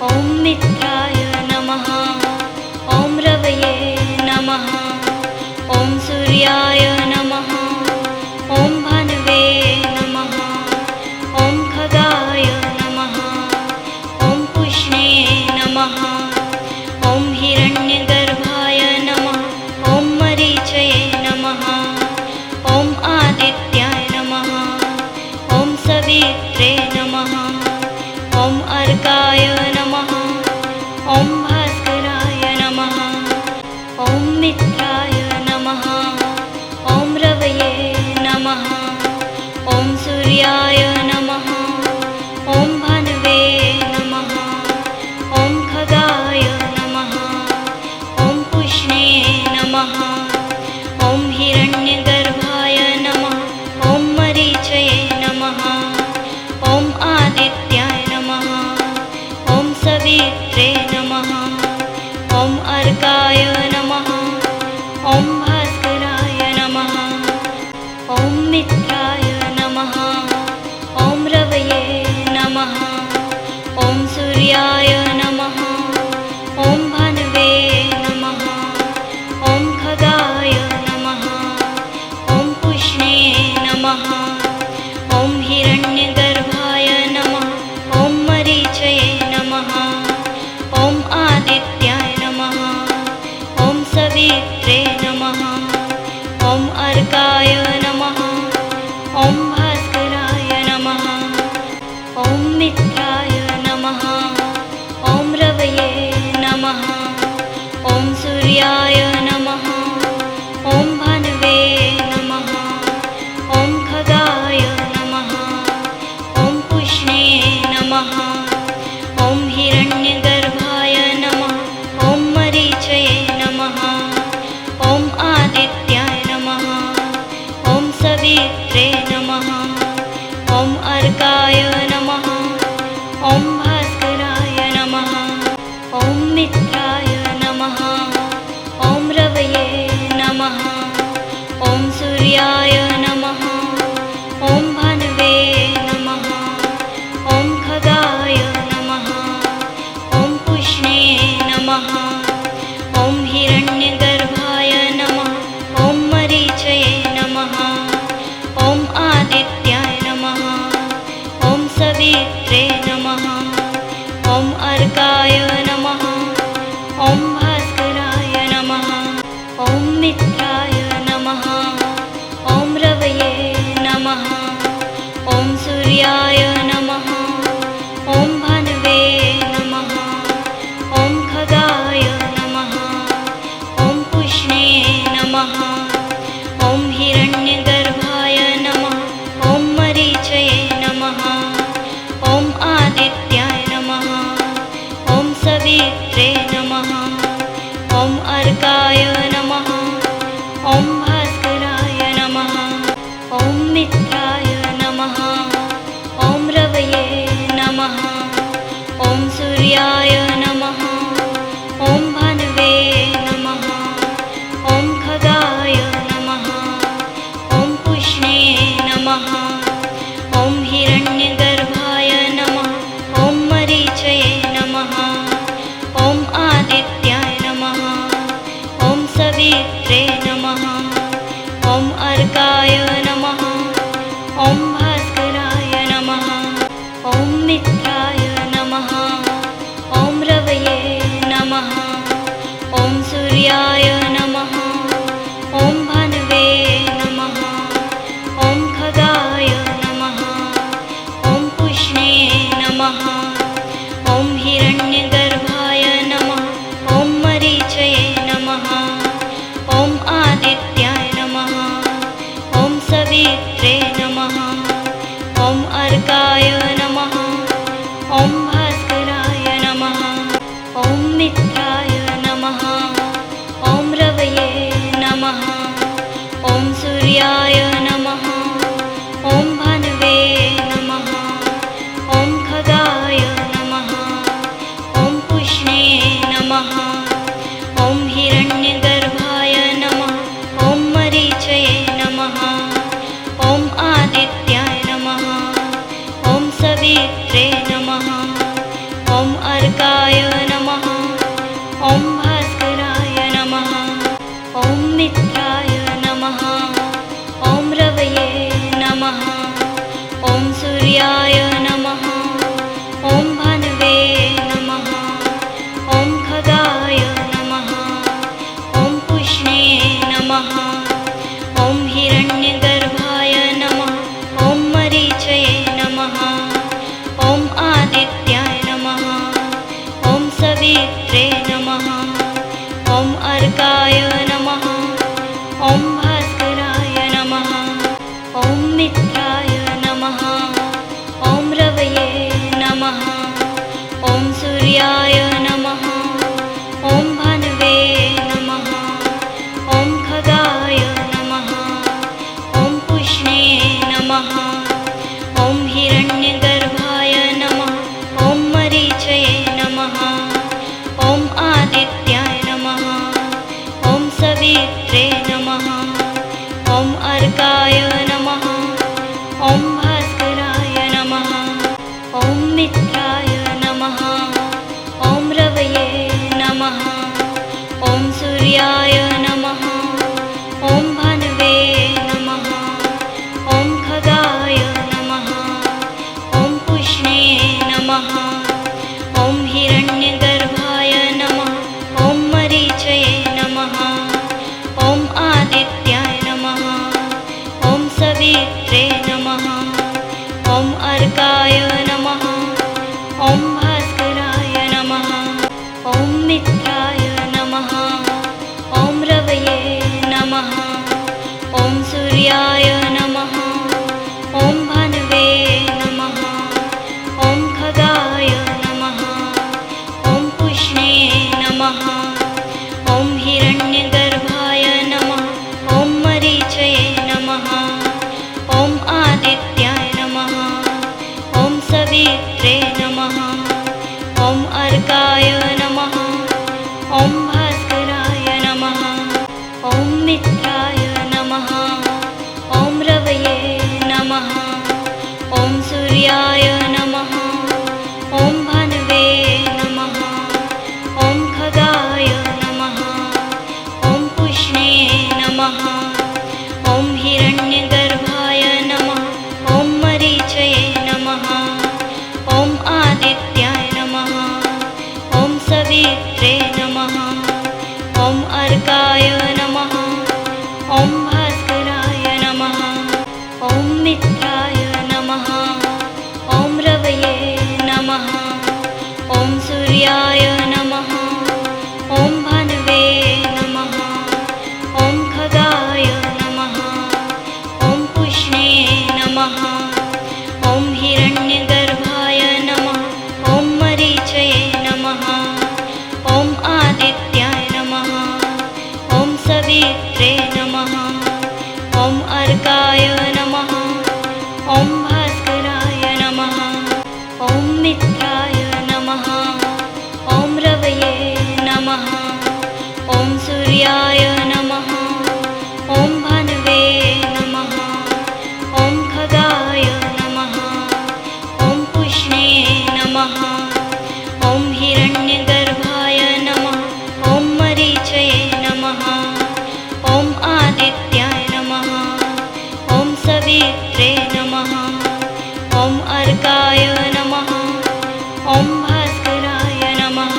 ॐ मित्राय नमः। ॐ रवये नमः। ॐ सूर्याय नमः। ॐ भानुवे नमः। ॐ खगाय नमः। ॐ पुष्णे नमः। ॐ हिरण्यगर्भाय नमः। ॐ मरीचये नमः। ॐ आदित्याय नमः। ॐ सवित्रे नमः। ॐ अर्काय नमः। ॐ भास्कराय नमः। ॐ मित्राय नमः। ॐ रवये नमः। ॐ सूर्याय नमः। ॐ भानुवे नमः। ॐ खगाय नमः। ॐ पुष्णे नमः। ॐ हिरण्यगर्भाय नमः। ॐ मरीचये नमः। ॐ आदित्याय नमः। ॐ सवित्रे नमः। ॐ अर्काय नमः। ॐ भास्कराय नमः। ॐ मित्राय नमः। ॐ रवये नमः। ॐ सूर्याय नमः। ॐ भानुवे नमः। ॐ खगाय नमः। ॐ पुष्णे नमः। ॐ हिरण्यगर्भाय नमः। ॐ मरीचये नमः। ॐ आदित्याय नमः। ॐ सवित्रे नमः। ॐ अर्काय नमः। ॐ भास्कराय नमः। ॐ मित्राय नमः। ॐ रवये नमः। ॐ सूर्याय नमः। ॐ भानुवे नमः। ॐ खगाय नमः। ॐ पुष्णे नमः। ॐ हिरण्यगर्भाय नमः। ॐ मरीचये नमः। ॐ आदित्याय नमः। ॐ सवित्रे नमः। ॐ अर्काय नमः। ॐ भास्कराय नमः। ॐ मित्राय नमः। ॐ रवये नमः। ॐ सूर्याय नमः। ॐ भानुवे नमः। ॐ खगाय नमः। ॐ पुष्णे नमः। ॐ हिरण्यगर्भाय नमः। ॐ मरीचये नमः। ॐ आदित्याय नमः। ॐ सवित्रे नमः। ॐ अर्काय नमः। ॐ भास्कराय नमः। ॐ मित्राय नमः। ॐ रवये नमः। ॐ सूर्याय नमः। ॐ भानुवे नमः। ॐ खगाय नमः। ॐ पुष्णे नमः। ॐ हिरण्यगर्भाय नमः। ॐ मरीचये नमः। ॐ आदित्याय नमः। ॐ सवित्रे नमः। ॐ अर्काय नमः। ॐ भास्कराय नमः। ॐ मित्राय नमः। ॐ रवये नमः। ॐ सूर्याय नमः। ॐ भानुवे नमः। ॐ खगाय नमः। ॐ पुष्णे नमः। ॐ हिरण्यगर्भाय नमः। ॐ मरीचये नमः। ॐ आदित्याय नमः। ॐ सवित्रे नमः। ॐ अर्काय नमः। ॐ भास्कराय नमः। ॐ मित्राय नमः। ॐ रवये नमः। ॐ सूर्याय नमः। ॐ भानुवे नमः। ॐ खगाय नमः। ॐ पुष्णे नमः। ॐ हिरण्यगर्भाय नमः। ॐ मरीचये नमः। ॐ आदित्याय नमः। ॐ सवित्रे नमः। ॐ अर्काय नमः। ॐ भास्कराय नमः। ॐ मित्राय नमः। ॐ रवये नमः। ॐ सूर्याय नमः। ॐ भानुवे नमः। ॐ खगाय नमः। ॐ पुष्णे नमः। ॐ हिरण्यगर्भाय नमः। ॐ मरीचये नमः। ॐ आदित्याय नमः। ॐ सवित्रे नमः। ॐ अर्काय नमः। ॐ भास्कराय नमः। ॐ मित्राय नमः। ॐ रवये नमः। ॐ सूर्याय नमः। ॐ भानवे नमः। ॐ खगाय नमः। ॐ पुष्णे नमः। ॐ हिरण्यगर्भाय नमः। ॐ मरीचये नमः। ॐ आदित्याय नमः। ॐ सवित्रे नमः। ॐ अर्काय नमः। ॐ भास्कराय नमः। ॐ मित्राय नमः। ॐ रवये नमः। ॐ सूर्याय नमः। ॐ भानवे नमः। ॐ खगाय नमः। ॐ पुष्णे नमः। ॐ हिरण्यगर्भाय नमः। ॐ मरीचये नमः। ॐ आदित्याय नमः। ॐ सवित्रे नमः। ॐ अर्काय नमः। ॐ भास्कराय नमः। ॐ मित्राय नमः। ॐ रवये नमः। ॐ सूर्याय नमः। ॐ भानवे नमः। ॐ खगाय नमः। ॐ पुष्णे नमः। ॐ हिरण्यगर्भाय नमः। ॐ मरीचये नमः। ॐ आदित्याय नमः। ॐ सवित्रे नमः। ॐ अर्काय नमः। ॐ भास्कराय नमः। ॐ मित्राय नमः। ॐ रवये नमः। ॐ सूर्याय नमः। ॐ भानवे नमः। ॐ खगाय नमः। ॐ पुष्णे नमः। ॐ हिरण्यगर्भाय नमः। ॐ मरीचये नमः। ॐ आदित्याय नमः। ॐ सवित्रे नमः। ॐ अर्काय नमः। ॐ भास्कराय नमः। ॐ मित्राय नमः। ॐ रवये नमः। ॐ सूर्याय नमः। ॐ भानवे नमः। ॐ खगाय नमः। ॐ पुष्णे नमः। ॐ हिरण्यगर्भाय नमः। ॐ मरीचये नमः। ॐ आदित्याय नमः। ॐ सवित्रे नमः। ॐ अर्काय नमः। ॐ भास्कराय नमः। ॐ मित्राय नमः। ॐ रवये नमः। ॐ सूर्याय नमः। ॐ भानवे नमः। ॐ खगाय नमः। ॐ पुष्णे नमः। ॐ हिरण्यगर्भाय नमः। ॐ मरीचये नमः। ॐ आदित्याय नमः। ॐ सवित्रे नमः। ॐ अर्काय नमः। ॐ भास्कराय नमः। ॐ मित्राय नमः। ॐ रवये नमः। ॐ सूर्याय नमः। ॐ भानवे नमः। ॐ खगाय नमः। ॐ पुष्णे नमः। ॐ हिरण्यगर्भाय नमः। ॐ मरीचये नमः। ॐ आदित्याय नमः। ॐ सवित्रे नमः। ॐ अर्काय नमः। ॐ भास्कराय नमः।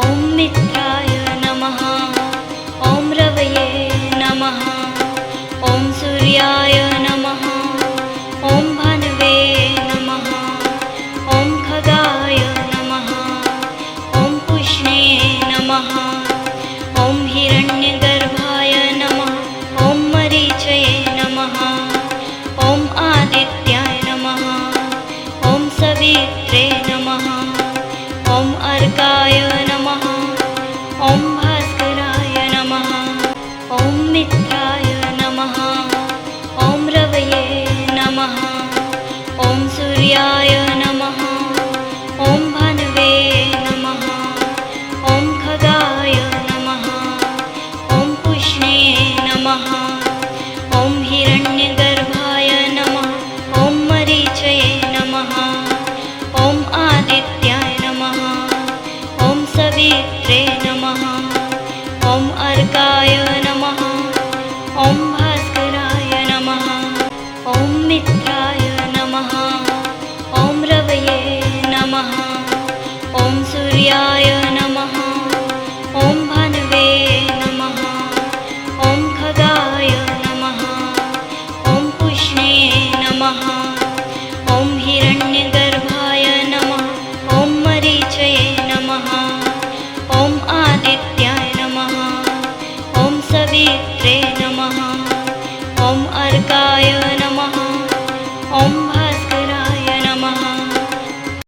ॐ मित्राय नमः। ॐ रवये नमः। ॐ सूर्याय नमः। ॐ भानवे नमः। ॐ खगाय नमः। ॐ पुष्णे नमः। ॐ हिरण्यगर्भाय नमः। ॐ मरीचये नमः। ॐ आदित्याय नमः। ॐ सवित्रे नमः। ॐ अर्काय नमः। ॐ भास्कराय नमः। ॐ मित्राय नमः। ॐ रवये नमः। ॐ सूर्याय नमः। ॐ भानवे नमः। ॐ खगाय नमः। ॐ पुष्णे नमः। ॐ हिरण्यगर्भाय नमः। ॐ मरीचये नमः। ॐ आदित्याय नमः। सवित्रे नमः। ॐ अर्काय नमः। ॐ भास्कराय नमः। ॐ मित्राय नमः। ॐ रवये नमः। ॐ सूर्याय